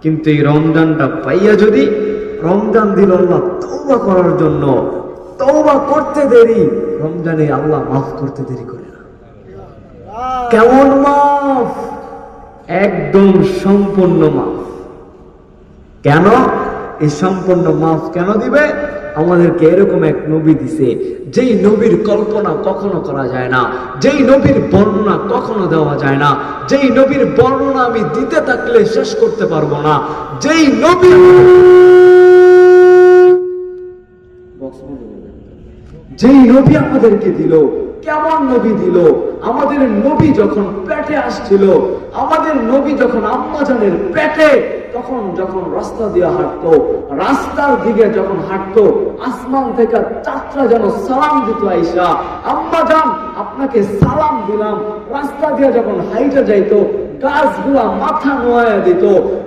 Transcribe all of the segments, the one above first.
কিন্তু এই রমজানটা পাইয়া যদি রমজান দিল আল্লাহ তওবা করার জন্য, তওবা করতে দেরি, রমজানে আল্লাহ মাফ করতে দেরি করে না। কেমন মাফ? একদম সম্পূর্ণ মাফ। কেন এই সম্পূর্ণ মাফ কেন দিবে? আমাদেরকে এরকম এক নবী দিছে, যেই নবীর কল্পনা কখনো করা যায় না, যেই নবীর বর্ণনা কখনো দেওয়া যায় না, যেই নবীর বর্ণনা আমি দিতে থাকলে শেষ করতে পারবো না, যেই নবী আমাদেরকে দিল। কেমন নবী দিল? আমাদের নবী যখন পেটে আসছিল, আমাদের নবী যখন আম্মাজানের পেটে, তখন যখন রাস্তা দিয়ে হাঁটতো, রাস্তার দিকে যখন হাঁটতো, আসমান থেকে চাঁদটা যেন সালাম দিত, আয়েশা আম্মাজান আপনাকে সালাম দিলাম। রাস্তা দিয়ে যখন হাইটে যাইতো, গাছগুলা মাথা নোয়া দিত।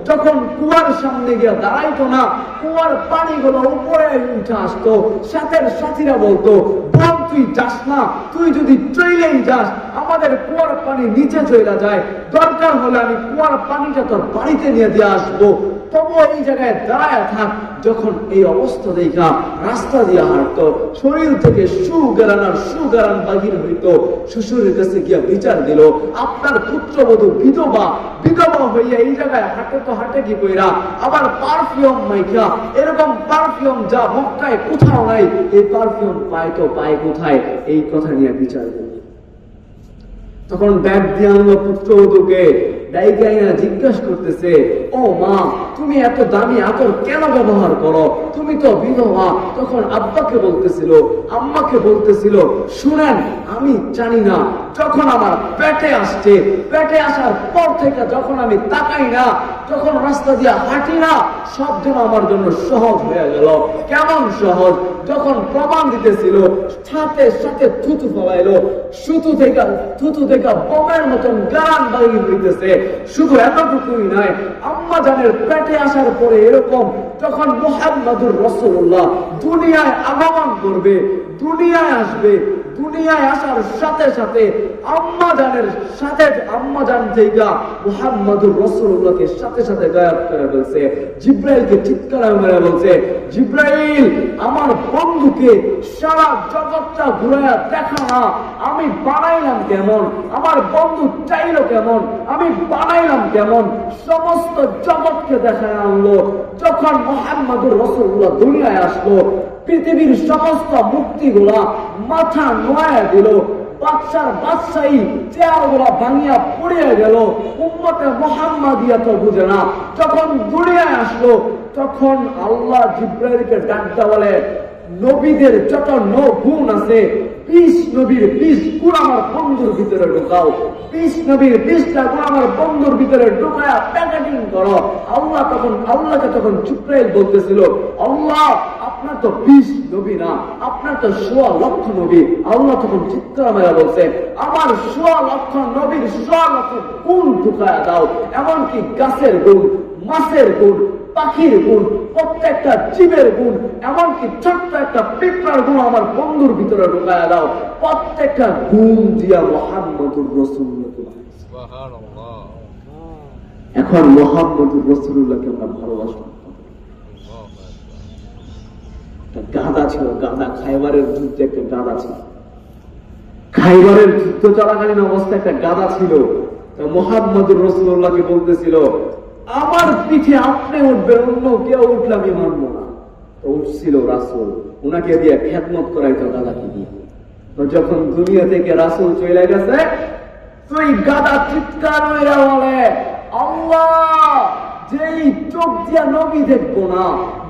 যখন কুয়ার সামনে গিয়ে দাঁড়াইতো না, কুয়ার পানিগুলো উপরে উঠে আসতো, সাথের সাথীরা বলতো, বোন তুই যাস না, তুই যদি চলেই যাস আমাদের কুয়ার পানি নিচে চলে যায়, দরকার হলে আমি কুয়ার পানিটা তোর বাড়িতে নিয়ে দিয়ে আসবো, তবু এই জায়গায় দাঁড়ায় থাক। যখন এই অবস্থা দেখা রাস্তা দিয়ে হাঁটতো, শরীর থেকে সুগারান বাহির হইতো। শ্বশুরের কাছে গিয়া বিচার দিল, আপনার পুত্রবধূ বিধবা হইয়া এই জায়গায় হাঁটে, তো হাঁটে কি কইরা? আবার পারফিউম মাইখা, এরকম পারফিউম যা মক্কায় কোথাও নাই, এই পারফিউম পায় তো পায় কোথায়? এই কথা নিয়ে বিচার দিল। তখন ব্যাগ দিয়ে আনলো পুত্রবধূকে, জিজ্ঞাসা করতেছে, ও মা তুমি এত দামি আতর কেন ব্যবহার করো? তুমি তো বিধবা। তখন আব্বাকে বলতেছিল, আম্মাকে বলতেছিল, শুনেন আমি জানি না, যখন আমার পেটে আসছে, পেটে আসার পর থেকে যখন আমি তাকাই না, যখন রাস্তা দিয়ে হাঁটি না, সব যেন আমার জন্য সহজ হয়ে গেল। কেমন সহজ? যখন প্রমাণ দিতেছিল, সাথে সাথে থুতু ফলাইলো, থুতু থেকে বোমের মতন গান বাড়ি হইতেছে। শুধু এতটুকুই নয়, আম্মা জানের পেটে আসার পরে এরকম, যখন মুহাম্মাদুর রাসূলুল্লাহ দুনিয়ায় আগমন করবে, দুনিয়ায় আসবে, দুনিয়ায় আসার সাথে সাথে আম্মা জান যেইগা মুহাম্মাদুর রাসূলুল্লাহকে সাথে সাথে গায়েব করে ফেলছে। জিব্রাইলকে চিৎকার মেরে বলছে, জিব্রাইল আমার বন্ধুকে সারা জগৎটা ঘুরাইয়া দেখা না, আমি বানাইলাম কেমন, আমার বন্ধু চাইলো কেমন, আমি বানাইলাম কেমন, সমস্ত জগৎকে দেখায় আনলো। যখন মুহাম্মাদুর রাসূলুল্লাহ দুনিয়ায় আসলো, পৃথিবীর সমস্ত মুক্তিগুলা মাথা নোয়া দিল, বাদশাহী চেয়ারগুলা ভাঙিয়া পড়িয়া গেল। উম্মতে মুহাম্মাদিয়া তো বুঝে না। যখন দুনিয়ায় আসলো, তখন আল্লাহ জিব্রাইলকে ডাকতে বলে, নবীদের যত গুণ আছে, 20 নবীর 20 গুণ আমার বন্ধুর ভিতরে ঢুকাও, 20 নবীর 20টা গুণ আমার বন্ধুর ভিতরে ঢুকায়া প্যাকেটিং করো। আল্লাহকে তখন জিব্রাইল বলতেছিল, আল্লাহ আপনার তো 20 নবী না, আপনার তো 1.5 লক্ষ নবী। আল্লাহ তখন চিৎকার মেরা বলছে, আমার 1.5 লক্ষ নবীর 1.5 লক্ষ গুণ ঢুকায়া দাও। এমনকি গাছের গুণ, মাছের গুণ, পাখির গুণ, প্রত্যেকটা জীবের গুণ, এমনকি ছোট্ট একটা পিঁপড়ার গুণ আমার বন্ধুর ভিতরে ঢুকায়া দাও। প্রত্যেকটা গুণ দিয়া মুহাম্মাদুর রাসূলুল্লাহ। সুবহানাল্লাহ। এখন মুহাম্মাদুর রাসূলুল্লাহকে আমরা ভালোবাসি। গাধা ছিল, গাধা, খাইবারের যুদ্ধে একটা গাধা ছিল। খাইবারের যুদ্ধ চলাকালীন অবস্থায় একটা গাধা ছিল। মুহাম্মাদুর রাসূলুল্লাহকে বলতেছিল, আমার পিঠে আপনি উঠবেন, অন্য কেউ উঠলে আমি মানবো না। তো উঠছিল রাসূল, উনাকে দিয়ে খেদমত করাইতো গাধাকে দিয়ে। তো যখন দুনিয়া থেকে রাসূল চলে গেছে, তুই গাধা চিৎকার মেরে বলে, আল্লাহ যেই চোখ দিয়া নবী দেখবো না,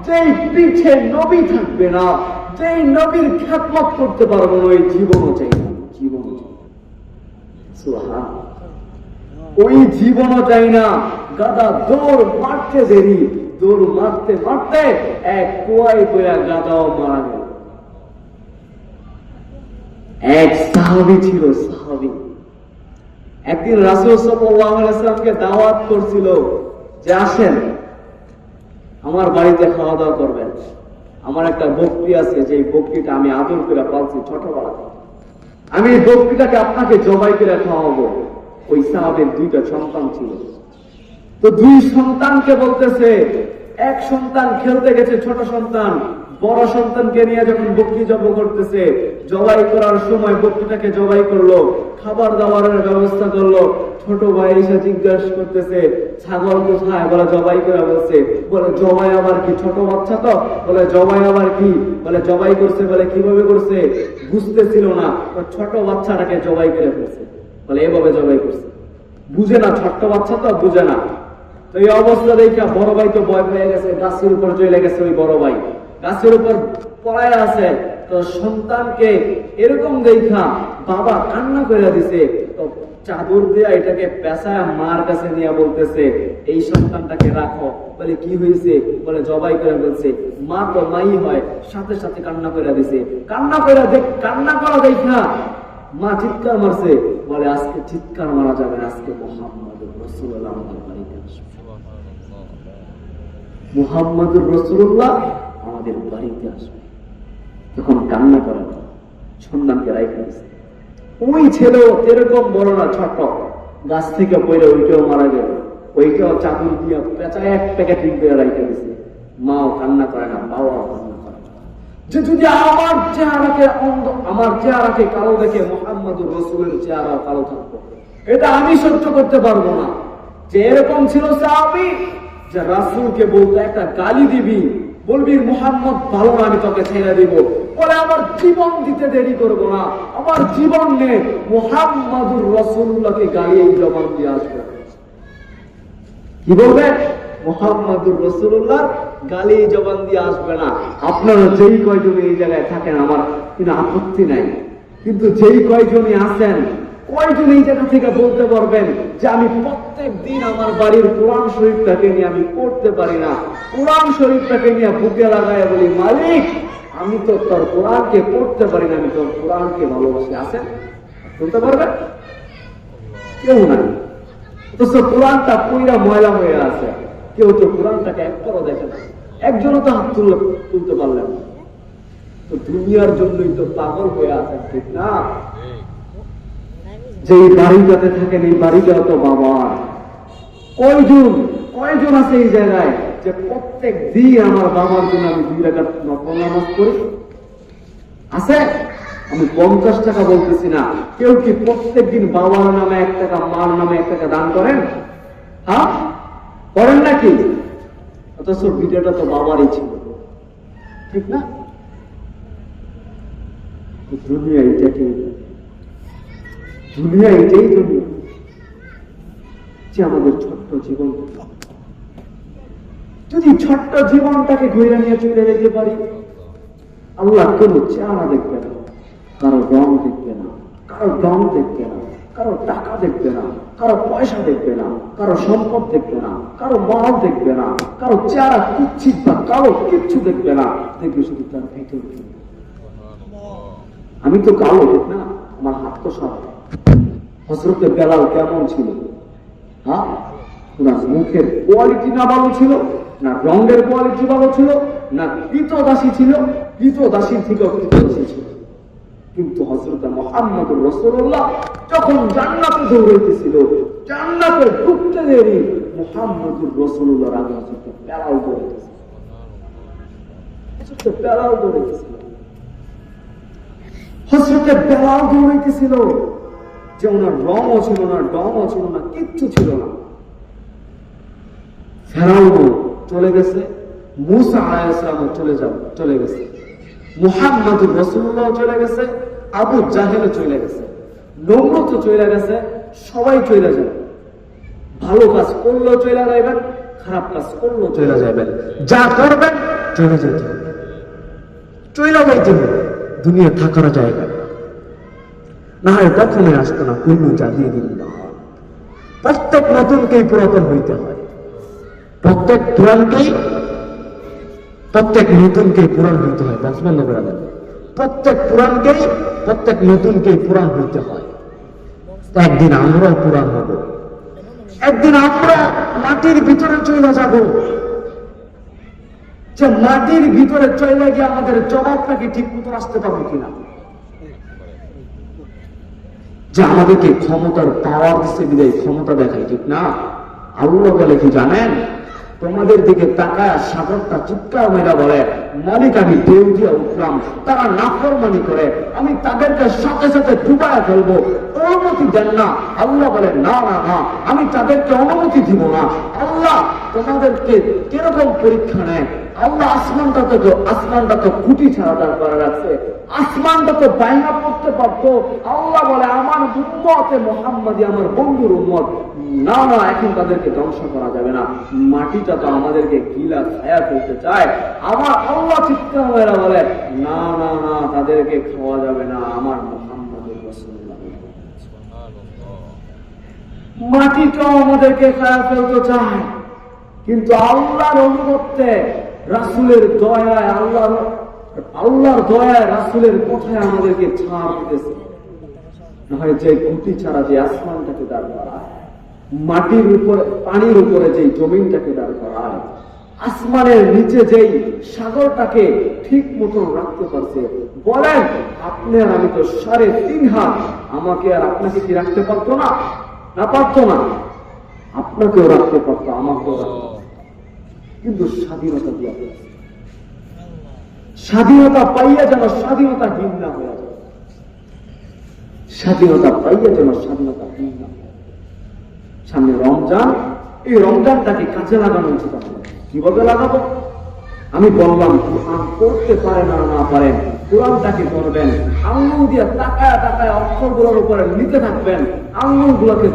যেই পিঠে নবী থাকবে না, যেই নবীর খেদমত করতে পারবো না, ওই জীবনও চাই না, জীবনও চাই না। সুবহানাল্লাহ। ওই জীবনও চাই না। গাধা দৌড় মারতে দেরি, দৌড় মারতে মারতে এক কুয়ায় পড়া গাধাও মারা গেল। এক সাহাবী ছিল, সাহাবী একদিন রাসূল সাল্লাল্লাহু আলাইহি ওয়াসাল্লামকে দাওয়াত করছিল যে আসেন আমার বাড়িতে খাওয়া দাওয়া করবেন। আমার একটা বকরি আছে, যে বকরিটা আমি আদর করে পালছি ছোটবেলা থেকে, আমি এই বকরিটাকে আপনাকে জবাই করে খাওয়াবো। ওই সাহাবের 2টা সন্তান ছিল। তো দুই সন্তানকে বলতেছে, এক সন্তান খেলতে গেছে, ছোট সন্তান বড় সন্তানকে নিয়ে যখন বকরি জব করতেছে, জবাই করার সময় বকরিটাকে জবাই করলো, খাবার দাবারের ব্যবস্থা করলো। ছোট ভাই এসে জিজ্ঞাসা করতেছে ছাগল কোথায়, বলে জবাই করে বলছে। বলে জবাই আবার কি? ছোট বাচ্চা তো, বলে জবাই আবার কি? বলে জবাই করছে। বলে কিভাবে করছে? বুঝতেছিল না, ছোট বাচ্চাটাকে জবাই করে ফেলছে। বলে এভাবে জবাই করছে, বুঝে না, ছোট্ট বাচ্চা তো বুঝে না। তো এই অবস্থা দেখা বড় ভাই তো ভয় পেয়ে গেছে, গাছের উপর চলে গেছে। ওই বড় ভাই গাছের উপর পড়ায় আছে। তো সন্তানকে এরকম দেখা বাবা কান্না করে দিছে। তো চাদর দিয়ে এটাকে পেঁচায় মার কাছে নিয়ে বলতেছে, এই সন্তানটাকে রাখো। বলে কি হয়েছে? বলে জবাই করে বলছে। মা তো মাই হয়, সাথে সাথে কান্না করে দিছে। কান্না করা দেখা মা চিৎকার মারছে। বলে আজকে চিৎকার মারা যাবে না, আজকে মুহাম্মদুর রাসূলুল্লাহ আমাদের বাড়িতে আসবে। মুহাম্মদুর রাসূলুল্লাহ আমাদের বাড়িতে আসবে। তখন কান্না করে সন্তানকে রাইখে দিছে। ওই ছেলেও এরকম বড় না, ছোট, গাছ থেকে পড়ে ওইটাও মারা গেল। ওইটাও চাদর দিয়ে পেঁচায় এক প্যাকেটিং করে রাইখে দিছে। মাও কান্না করে না, বাবাও কান্না করে না। যে যদি আমার চেহারাকে কালো দেখে মুহাম্মদুর রাসূলের চেহারা কালো থাকতো, এটা আমি সহ্য করতে পারবো না। যে এরকম ছিল সাহাবী, যে রাসূলকে বলতো একটা গালি দিবি, বলবি মুহাম্মদ ভালো না, আমি তোকে ছেড়ে দিব। বলে আমার জীবন দিতে দেরি করবো না, আমার জীবন নে, মুহাম্মদুর রাসূলুল্লাহকে গালি এই জবান দিয়ে আসবে। কি বলবে? মুহাম্মদুর রাসূলুল্লাহ গালি জবান দিয়ে আসবে না। আপনারা যেই কয়জন এই জায়গায় থাকেন আমার কিন্তু আপত্তি নাই, কিন্তু যেই কয়জনই আছেন, কয়জন এই জায়গা থেকে বলতে পারবেন যে আমি প্রত্যেক দিন আমার বাড়ির কোরআন শরীফটাকে নিয়ে আমি পড়তে পারি না, কোরআন শরীফটাকে নিয়ে বুকে লাগায় বলি মালিক আমি তো তোর কোরআনকে পড়তে পারি না, আমি তোর কোরআনকে ভালোবাসি? আছেন? বলতে পারবেন? কেউ নাই। অথচ কোরআনটা পুরা ময়লা হয়ে আছে, কেউ তো কোরআনটাকে একবারও দেখে না, একজনও তো হাত তুলতে পারলেন না। তো দুনিয়ার জন্যই তো পাগল হয়ে আছেন, ঠিক না? যে বাড়িটাতে থাকেন, এই বাড়িটা তো বাবা। কয়জন আছে এই জায়গায় যে প্রত্যেক দিন আমার বাবার জন্য আমি 2 রাকাত নফল নামাজ পড়ি? আছে? আমি 50 টাকা বলতেছি না। কেউ কি প্রত্যেক দিন বাবার নামে 1 টাকা, মার নামে 1 টাকা দান করেন? হ্যাঁ, করেন নাকি? অথচ ভিডিওটা তো বাবারই ছিল, ঠিক না? দুনিয়া এটাকে, দুনিয়া এটাই দুনিয়া, যে আমাদের ছোট্ট জীবন, যদি ছোট্ট জীবনটাকে ঘুরে নিয়ে চলে যেতে পারি, আল্লাহ কোনো চেহারা দেখবে না, কারো রং দেখবে না, কারো দম দেখবে না, কারো টাকা দেখবে না, কারো পয়সা দেখবে না, কারো সম্পদ দেখবে না, কারো মহল দেখবে না, কারো চেহারা কুচ্ছিত বা কারো কিচ্ছু দেখবে না, দেখবে শুধু তার ভিতর। আমি তো কালো, ঠিক না? আমার হাত তো সাদা। হযরতে বেলাল কেমন ছিল? হ্যাঁ, ওনার মুখের কোয়ালিটি না ভালো ছিল, না রঙের কোয়ালিটি ভালো ছিল, না কৃতদাসী ছিল, কৃতদাসীর থেকেও কৃতদাসী ছিল। কিন্তু হযরত মুহাম্মদুর রাসূলুল্লাহ যখন জান্নাতে দৌড়াইতেছিল, জান্নাতে ঢুকতে দেরি, মুহাম্মদুর রাসূলুল্লাহর আগে হযরত বেলাল দৌড়াইতেছিল। হযরত বেলাল দৌড়াইতেছিল, হযরত বেলাল দৌড়াইতেছিল, যে ওনার রঙও ছিল না, ডমও ছিল না, কিচ্ছু ছিল না। ফেরাউনও চলে গেছে, মূসা আলাইহিস সালামও চলে গেছে, মুহাম্মদুর রাসূলুল্লাহ চলে গেছে, আবু জাহেলও চলে গেছে, নমরুদও চলে গেছে, সবাই চলে যাবে। ভালো কাজ করলেও চলে যাবেন, খারাপ কাজ করলেও চলে যাবেন, যা করবেন চলে যেতে হবে, চলে যাইতে হবে। দুনিয়া থাকার জায়গা না হয় কখনো আসতো না। পূর্ণ জাগিয়ে দিন না, প্রত্যেক নতুনকেই পুরাতন হইতে হয়, প্রত্যেক নতুনকেই পুরাণ হইতে হয়। বন্ধ করে দেন, প্রত্যেক নতুনকেই পুরাণ হইতে হয়। একদিন আমরাও পুরাণ হব, একদিন আমরা মাটির ভিতরে চলে যাব। যে মাটির ভিতরে চলে গিয়ে আমাদের জবাবটাকে ঠিক মতো আসতে পারবো কিনা, যে আমাদেরকে ক্ষমতার পাওয়ার দিচ্ছে বিদায় ক্ষমতা দেখায়, ঠিক না? আল্লাহ বলে কি জানেন, তোমাদের দিকে তাকায় সাগরটা চিৎকার মেরা বলে, মালিক আমি ঢেউ দিয়ে উঠলাম, তারা নাফরমানি করে, আমি তাদেরকে সাথে সাথে ডুবায় ফেলবো, অনুমতি দেন না। আল্লাহ বলে না না না, আমি তাদেরকে অনুমতি দিব না। আল্লাহ তোমাদেরকে কিরকম পরীক্ষা নেয়। আল্লাহ আসমানটা তো কুটি ছাড়া দাঁড় করে রাখছে, আসমানটা তো বাইনা পড়তে পারতো। আল্লাহ বলে আমার উম্মতে মুহাম্মাদি, আমার বন্ধুর উম্মত, না না এখন তাদেরকে ধ্বংস করা যাবে না, মাটিটা তো আমাদেরকে গিলা ছায়া ফেলতে চায়। আমার আল্লাহ চিৎকার মেরা বলে না না না, তাদেরকে খাওয়া যাবে না, আমার মুহাম্মাদুর রাসূলুল্লাহ। মাটিটা আমাদেরকে ছায়া ফেলতে চায়, কিন্তু আল্লাহর অনুগত্যে, রাসূলের দয়ায়, আল্লাহর দয়ায়, রাসূলের কথায় আমাদেরকে ছাড় দিতেছে। না হয় যে গুটি ছাড়া যে আসমানটাকে দাঁড় করায়, মাটির উপরে, পানির উপরে যে জমিনটাকে দাঁড় করায়, আসমানের নিচে যেই সাগরটাকে ঠিক মতন রাখতে পারছে, বলেন আপনি আর আমি তো 3.5 হাত, আমাকে আর আপনাকে কি রাখতে পারতো না? না পারতো না, আপনাকেও রাখতে পারতো, আমাকেও রাখতে পারতো, কিন্তু স্বাধীনতা দিয়া পেয়েছে। স্বাধীনতা পাইয়া যেন স্বাধীনতাহীন না হয়ে যায়, স্বাধীনতা পাইয়া যেন স্বাধীনতাহীন না হয়ে যায়। সামনে রমজান, এই রমজানটাকে কাজে লাগানো উচিত। কিভাবে লাগাবো? আমি বললাম কোরআন পড়তে পারে না না পারেন, কোরআনটাকে করবেন, আঙ্গুল দিয়ে তাকায় তাকায় অক্ষরগুলোর উপরে নিতে থাকবেন, আঙ্গুলগুলোকে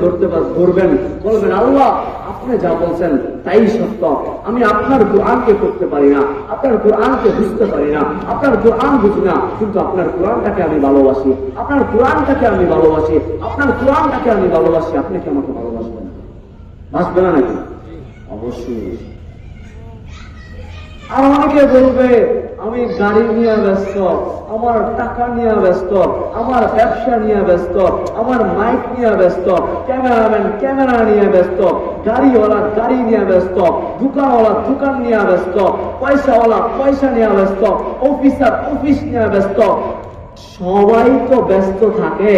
ধরবেন, বলবেন আল্লাহ আপনি যা বলছেন তাই সত্য, আমি আপনার কোরআনকে করতে পারি না, আপনার কোরআনকে বুঝতে পারি না, আপনার কোরআন বুঝি না, কিন্তু আপনার কোরআনটাকে আমি ভালোবাসি, আপনার কোরআনটাকে আমি ভালোবাসি, আপনার কোরআনটাকে আমি ভালোবাসি, আপনি কি আমাকে ভালোবাসবেন? বাসবে না নাকি? অবশ্যই। আর অনেকে বলবে আমি গাড়ি নিয়ে ব্যস্ত, আমার টাকা নিয়ে ব্যস্ত, আমার ব্যবসা নিয়ে ব্যস্ত, আমার মাইক নিয়ে ব্যস্ত, ক্যামেরাম্যান ক্যামেরা নিয়ে ব্যস্ত, গাড়িওয়ালা গাড়ি নিয়ে ব্যস্ত, দোকানওয়ালা দোকান নিয়ে ব্যস্ত, পয়সাওয়ালা পয়সা নিয়ে ব্যস্ত, অফিসার অফিস নিয়ে ব্যস্ত। সবাই তো ব্যস্ত থাকে,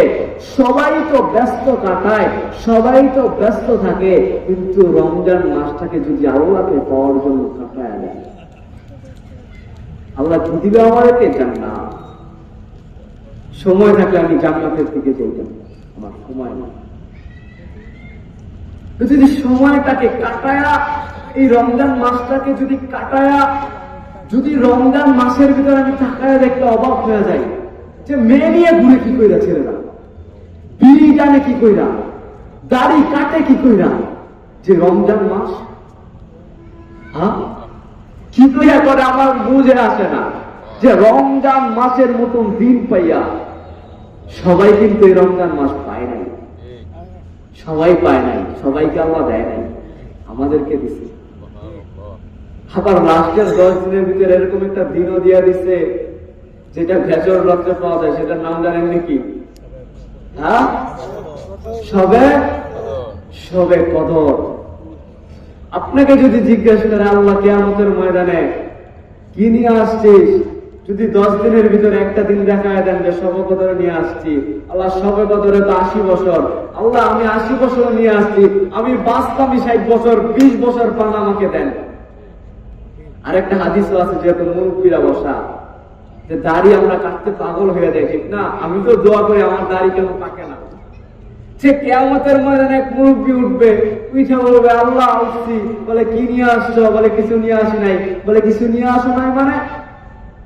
সবাই তো ব্যস্ত কাটায়, সবাই তো ব্যস্ত থাকে, কিন্তু রমজান মাসটাকে যদি আল্লাহকে পাওয়ার জন্য কাটায় দেয়, আল্লাহ কি দিবে আমাদেরকে? জান্নাত। সময় থাকলে আমি জান্নাতের দিকে যাইতাম, আমার সময় না। যদি সময়টাকে কাটায়া, এই রমজান মাসটাকে যদি কাটায়া, যদি রমজান মাসের ভিতরে আমি তাকায়া দেখতে অবাক হয়ে যাই যে মেয়ে নিয়ে ঘুরে কি কইরা ছেলেরা, বিড়ি টানে কি কইরা, দাড়ি কাটে কি কইরা, যে রমজান মাস, হ্যাঁ কি কইরা করে আমার বুঝে আসে না। যে রমজান মাসের মতন দিন পাইয়া, সবাই কিন্তু এই রমজান মাস পায় নাই, সবাই পায় নাই, সবাইকে আল্লাহ দেয় নাই, আমাদেরকে দিছে। আবার লাস্টের 10 দিনের ভিতরে এরকম একটা দিনও দিয়া দিছে যেটা ভেজর রাত্রে পাওয়া যায়, সেটার নাম জানেন নাকি? হ্যাঁ, সবে কদর। আপনাকে যদি জিজ্ঞাসা করে আল্লাহ কিয়ামতের ময়দানে কি নিয়ে আসছিস, যদি 10 দিনের ভিতরে একটা দিন দেখায় দেন যে শবে কদরে নিয়ে আসছি, আল্লাহ শবে কদরে তো 80 বছর, আল্লাহ আমি 80 বছর নিয়ে আসছি, আমি বাঁচতাম 60 বছর, 20 বছর পান আমাকে দেন। আরেকটা হাদিসও আছে, যেহেতু মুরব্বীরা বসা, যে দাড়ি আমরা কাটতে পাগল হয়ে যায়, ঠিক না? আমি তো দোয়া করি আমার দাড়ি কেন পাকে না। সে কিয়ামতের ময়দানে এক মুরব্বী উঠবে, উঠে বলবে আল্লাহ আসছি, বলে কি নিয়ে আসছো? বলে কিছু নিয়ে আসি নাই। বলে কিছু নিয়ে আসো নাই মানে?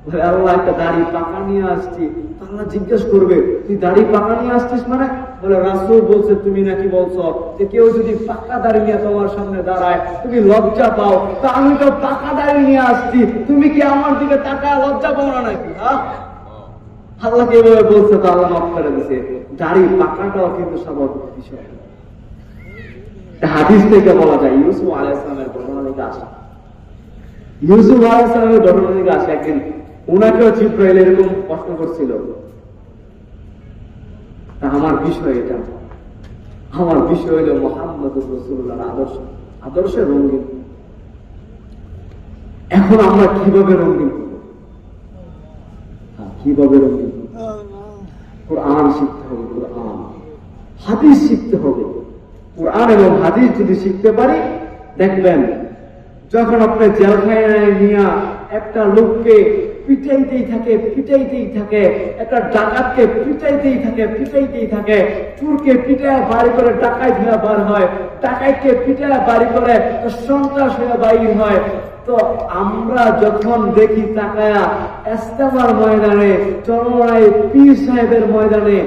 বলে আল্লাহ একটা দাড়ি পাকা নিয়ে আসছি। আল্লাহ জিজ্ঞেস করবে তুই দাড়ি পাকা নিয়ে আসছিস মানে? বলে রাসূল বলছে তুমি নাকি বলছো যে কেউ যদি পাকা দাড়ি নিয়ে তোমার সামনে দাঁড়ায় তুমি লজ্জা পাও, তা আমি তো পাকা দাড়ি নিয়ে আসছি, তুমি কি আমার দিকে তাকায় লজ্জা পাও না নাকি? আল্লাহ কিভাবে বলছে, তো আল্লাহ মাফ করে দিছে। দাড়ি পাকাটাও কিন্তু স্বাভাবিক বিষয়। হাদিস থেকে বলা যায় ইউসুফ আলাইহিস সালামের ঘটনা থেকে আসা, ইউসুফ আলাইহিস সালামের ঘটনা থেকে আসা। একদিন ওনাকেও জিবরাইল এরকম প্রশ্ন করছিল, আমার বিষয় এটা, আমার বিষয় হলো মুহাম্মদুর রাসূলুল্লাহর আদর্শ, আদর্শে রঙিন। এখন আমরা কিভাবে রঙিন করব? কিভাবে রঙিন? কোরআন শিখতে হবে, কোরআন হাদিস শিখতে হবে, কোরআন এবং হাদিস যদি শিখতে পারি, দেখবেন যখন আপনি জেলখানায় নিয়ে একটা লোককে পিটাইতেই থাকে, একটা ডাকাতকে পিটাইতেই থাকে, চোরকে পিটায় বাড়ি করে ডাকাত হয়ে বার হয়, ডাকাতকে পিটায় বাড়ি করে সন্ত্রাস হয়ে বাইর হয়। তো আমরা যখন দেখি তাকায়া ইস্তেমার ময়দানে, চরমনায় পীর সাহেবের ময়দানে,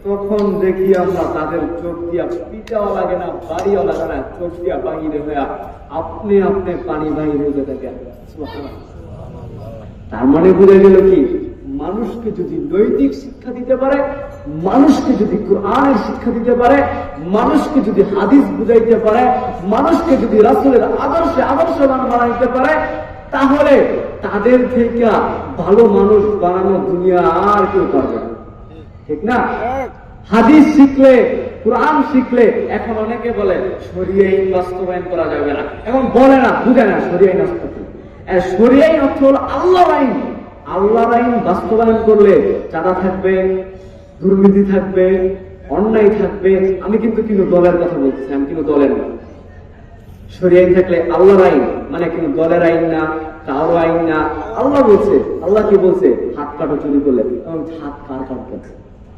তখন দেখি আমরা তাদের চোখ দিয়া পিটাও লাগে না, বাড়িও লাগে না, চোখ দিয়া বাহিরে হইয়া আপনি পানি বাহির হয়ে থাকেন। তার মানে বুঝে গেল কি, মানুষকে যদি নৈতিক শিক্ষা দিতে পারে, মানুষকে যদি কোরআনের শিক্ষা দিতে পারে, মানুষকে যদি হাদিস বুঝাইতে পারে, মানুষকে যদি রাসূলের আদর্শবান বানাইতে পারে, তাহলে তাদের থেকে ভালো মানুষ বানানো দুনিয়া আর কেউ পারবে না। ঠিক না? হাদিস শিখলে, কোরআন শিখলে, এখন অনেকে বলে শরিয়া আইন বাস্তবায়ন করা যাবে না, এখন বলে না, বুঝে না শরিয়া আইন শরিয়া আইন অর্থ হল আল্লাহর আইন। আল্লাহর আইন বাস্তবায়ন করলে চাঁদা থাকবে, দুর্নীতি থাকবে, অন্যায় থাকবে। আমি কিন্তু দলের কথা বলছি, আমি কিন্তু দলের না। শরিয়া আইন থাকলে আল্লাহর আইন মানে কিন্তু দলের আইন না, কারো আইন না। আল্লাহ বলছে, আল্লাহ কি বলছে? হাত কাটো চুরি করলে, হাত কার কাটবে?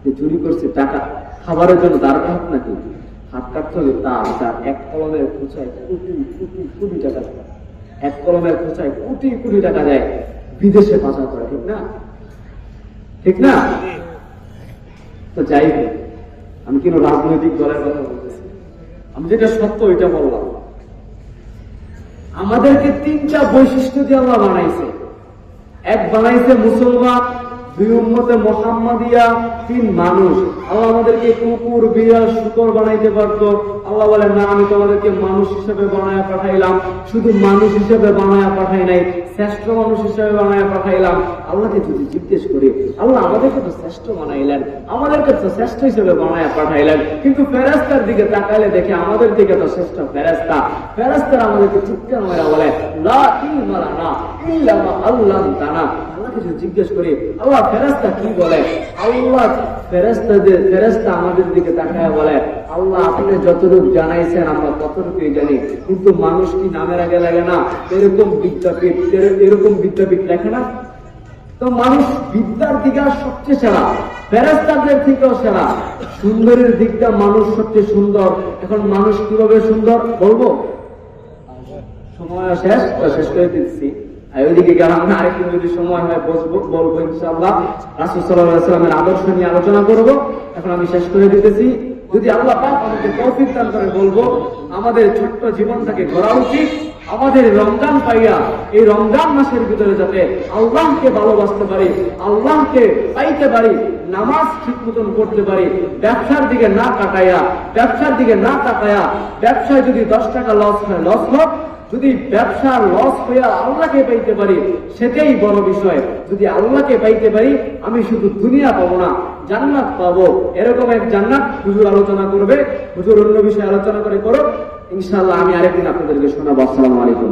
যে চুরি করছে টাকা খাবারের জন্য তার হাত নাকি? হাত কাটতে হবে তার এক কলমের খোঁচায় কোটি টাকা, এক কলমের খোঁচায় কোটি টাকা দেয়, বিদেশে পাচার করে। ঠিক না? তো যাই হোক, আমি কিন্তু রাজনৈতিক দলের কথা বলতেছি, আমি যেটা সত্য ওইটা বললাম। আমাদেরকে তিনটা বৈশিষ্ট্য দিয়ে আল্লাহ বানাইছে। এক, বানাইছে মুসলমান, দুই উম্মতে মুহাম্মাদিয়া, তিন মানুষ। আল্লাহ আমাদেরকে কুকুর, বিড়াল, শূকর বানাইতে পারতো। আল্লাহ বলে না, আমি তোমাদেরকে মানুষ হিসেবে বানায়া পাঠাইলাম। শুধু মানুষ হিসেবে বানায়া পাঠাই নাই, শ্রেষ্ঠ মানুষ হিসেবে বানায়া পাঠাইলাম। আল্লাহকে যদি জিজ্ঞেস করি, আল্লাহ আমাদেরকে তো শ্রেষ্ঠ বানাইলেন, আমাদেরকে তো শ্রেষ্ঠ হিসেবে বানায়া পাঠাইলেন, কিন্তু ফেরেশতার দিকে তাকাইলে দেখে আমাদের দিকে তো শ্রেষ্ঠ ফেরেশতা। ফেরেশতারা আমাদেরকে চিৎকার মেরে বলে লা ইলমা লানা ইল্লা মা আল্লামতানা। আল্লাহকে যদি জিজ্ঞেস করি, আল্লাহ ফেরেশতা কি বলে? আল্লাহ ফেরেশতা আমাদের দিকে তাকায় বলে, আল্লাহ আপনি যতটুকু জানাইছেন আমরা ততটুকুই জানি, কিন্তু মানুষ কি নামের আগে লাগে না? এরকম বিদ্যাপীঠ লেখে না? তো মানুষ বিদ্যার দিকে সবচেয়ে সেরা, ফেরেশতাদের থেকেও সেরা। সুন্দরের দিকটা মানুষ সবচেয়ে সুন্দর। এখন মানুষ কিভাবে সুন্দর বলবো? সময় শেষ করে দিচ্ছি। ওইদিকে গেলাম না, আরেকটু যদি সময় হয় বলবো ইনশাআল্লাহ। রাসূল সাল্লাল্লাহু আলাইহি ওয়াসাল্লামের আদর্শ নিয়ে আলোচনা করব। এখন আমি শেষ করে দিতেছি। যদি আল্লাহ পাক আমাদের তৌফিক দান করে, বলবো আমাদের ছোট্ট জীবনটাকে গড়া উচিত। আমাদের রমজান পাইয়া এই রমজান মাসের ভিতরে যাতে আল্লাহকে ভালোবাসতে পারি, আল্লাহকে পাইতে পারি, নামাজ ঠিক মতন করতে পারি, ব্যবসার দিকে না তাকায়া, ব্যবসায় যদি 10 টাকা লস হয় লস হোক, যদি ব্যবসার লস হইয়া আল্লাহকে পাইতে পারি সেটাই বড় বিষয়। যদি আল্লাহকে পাইতে পারি, আমি শুধু দুনিয়া পাবো না, জান্নাত পাবো। এরকম এক জান্নাত হুজুর আলোচনা করবে, হুজুর অন্য বিষয়ে আলোচনা করে করো ইনশাআল্লাহ। আমি আরেকদিন আপনাদেরকে শোনাবো। আসসালামু আলাইকুম।